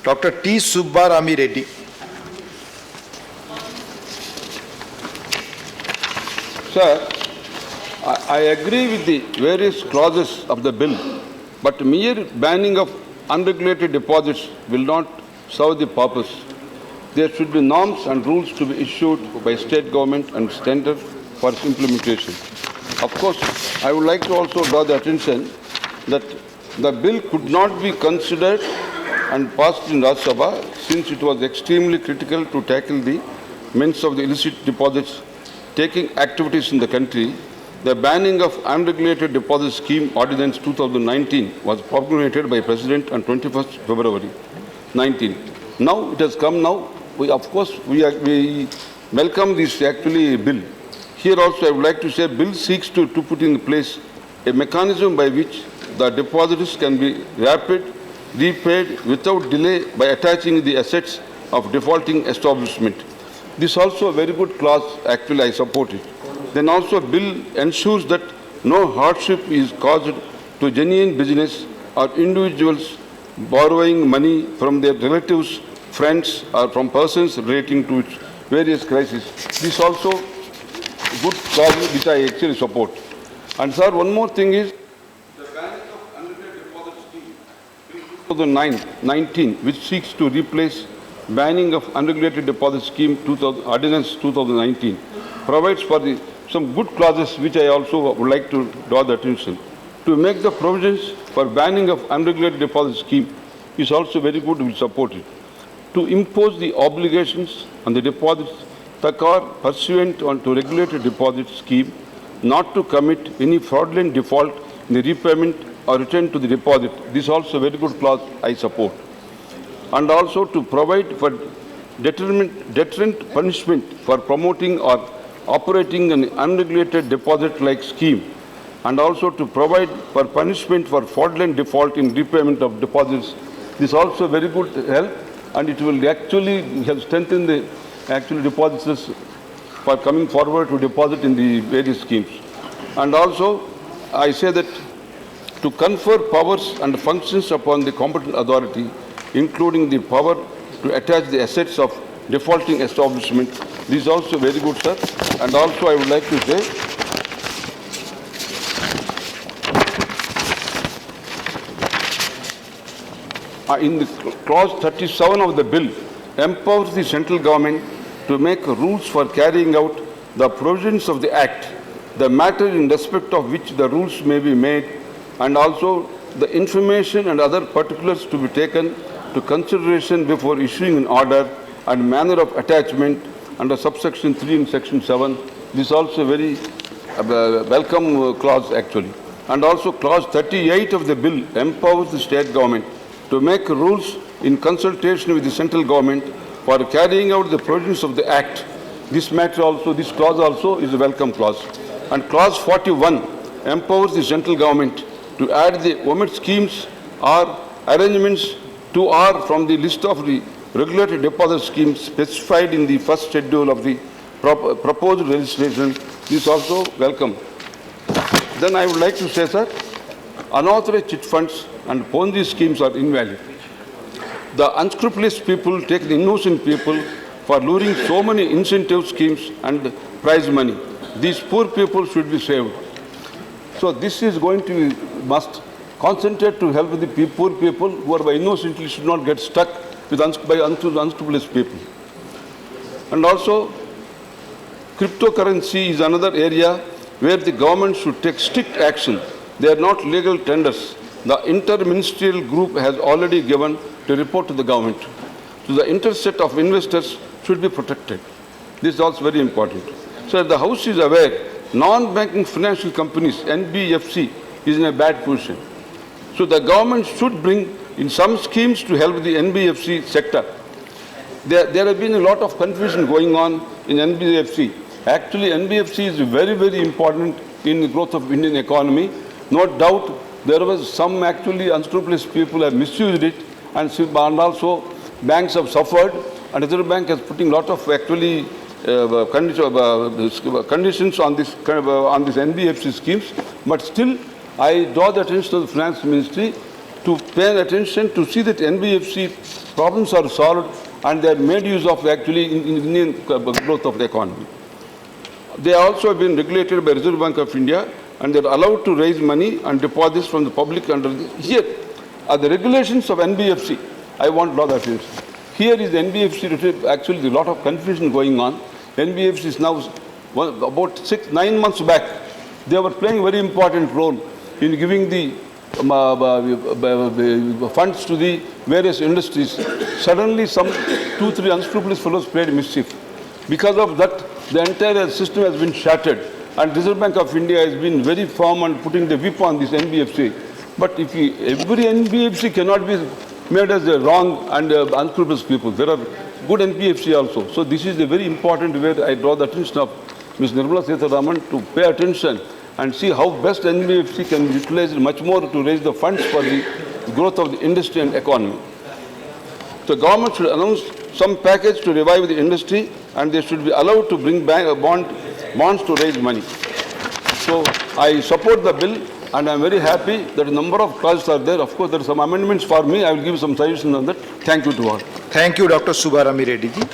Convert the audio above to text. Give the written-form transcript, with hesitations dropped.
Dr. T. Subbarami Reddy. Sir, I agree with the various clauses of the bill, but mere banning of unregulated deposits will not serve the purpose. There should be norms and rules to be issued by state government and standard for its implementation. Of course, I would like to also draw the attention that the bill could not be considered and passed in Rajya Sabha since it was extremely critical to tackle the menace of the illicit deposits taking activities in the country. The banning of unregulated deposit scheme ordinance 2019 was promulgated by President on 21st February 19. Now it has come now. We welcome this bill. Here also I would like to say bill seeks to put in place a mechanism by which the depositors can be repaid without delay by attaching the assets of defaulting establishment. This is also a very good clause, I support it. Then also bill ensures that no hardship is caused to genuine business or individuals borrowing money from their relatives, friends or from persons relating to its various crises. This is also good clause which I actually support. And sir, one more thing is the banning of unregulated deposit scheme 2019, which seeks to replace banning of unregulated deposit scheme ordinance 2019, provides for some good clauses which I also would like to draw the attention. To make the provisions for banning of unregulated deposit scheme is also very good, we support it. To impose the obligations on the deposits that are pursuant to regulated deposit scheme not to commit any fraudulent default in the repayment or return to the deposit. This is also a very good clause I support. And also to provide for deterrent punishment for promoting or operating an unregulated deposit-like scheme, and also to provide for punishment for fraudulent default in repayment of deposits. This is also very good help, and it will actually help strengthen the depositors for coming forward to deposit in the various schemes. And also, I say that to confer powers and functions upon the competent authority, including the power to attach the assets of defaulting establishment. This is also very good, sir. And also I would like to say, in the clause 37 of the bill, empowers the central government to make rules for carrying out the provisions of the Act, the matter in respect of which the rules may be made, and also the information and other particulars to be taken to consideration before issuing an order and manner of attachment under subsection 3 and section 7. This is also a very welcome clause actually. And also clause 38 of the bill empowers the state government to make rules in consultation with the central government for carrying out the provisions of the Act. This clause also is a welcome clause. And clause 41 empowers the central government to add the omit schemes or arrangements to or from the list of the regulated deposit schemes specified in the first schedule of the proposed legislation. This is also welcome. Then I would like to say, sir, unauthorized chit funds and Ponzi schemes are invalid. The unscrupulous people take the innocent people for luring so many incentive schemes and prize money. These poor people should be saved. So this is going to must concentrate to help the poor people who are innocently should not get stuck with unscrupulous people. And also, cryptocurrency is another area where the government should take strict action. They are not legal tenders. The inter-ministerial group has already given to report to the government. So the interest of investors should be protected. This is also very important. So the House is aware, non-banking financial companies, NBFC, is in a bad position. So the government should bring in some schemes to help the NBFC sector. There have been a lot of confusion going on in NBFC. Actually, NBFC is very, very important in the growth of Indian economy. No doubt there was some actually unscrupulous people have misused it, and also banks have suffered, and Reserve Bank is putting a lot of actually conditions on this NBFC schemes. But still, I draw the attention of the Finance Ministry to pay attention to see that NBFC problems are solved and they are made use of actually in Indian growth of the economy. They also have been regulated by Reserve Bank of India and they are allowed to raise money and deposits from the public under the, here are the regulations of NBFC. I want a lot of attention. Here is the NBFC, actually a lot of confusion going on. NBFC is now, about 9 months back, they were playing a very important role in giving the funds to the various industries. Suddenly some 2-3 unscrupulous fellows played mischief. Because of that, the entire system has been shattered. And Reserve Bank of India has been very firm on putting the whip on this NBFC. But if every NBFC cannot be made as a wrong and unscrupulous people, there are good NBFC also. So this is a very important where I draw the attention of Ms. Nirmala Sitharaman to pay attention and see how best NBFC can be utilized much more to raise the funds for the growth of the industry and economy. The government should announce some package to revive the industry and they should be allowed to bring back bonds to raise money. So I support the bill and I am very happy that a number of clauses are there. Of course, there are some amendments for me. I will give some suggestions on that. Thank you to all. Thank you, Dr. Subbarami Reddy ji.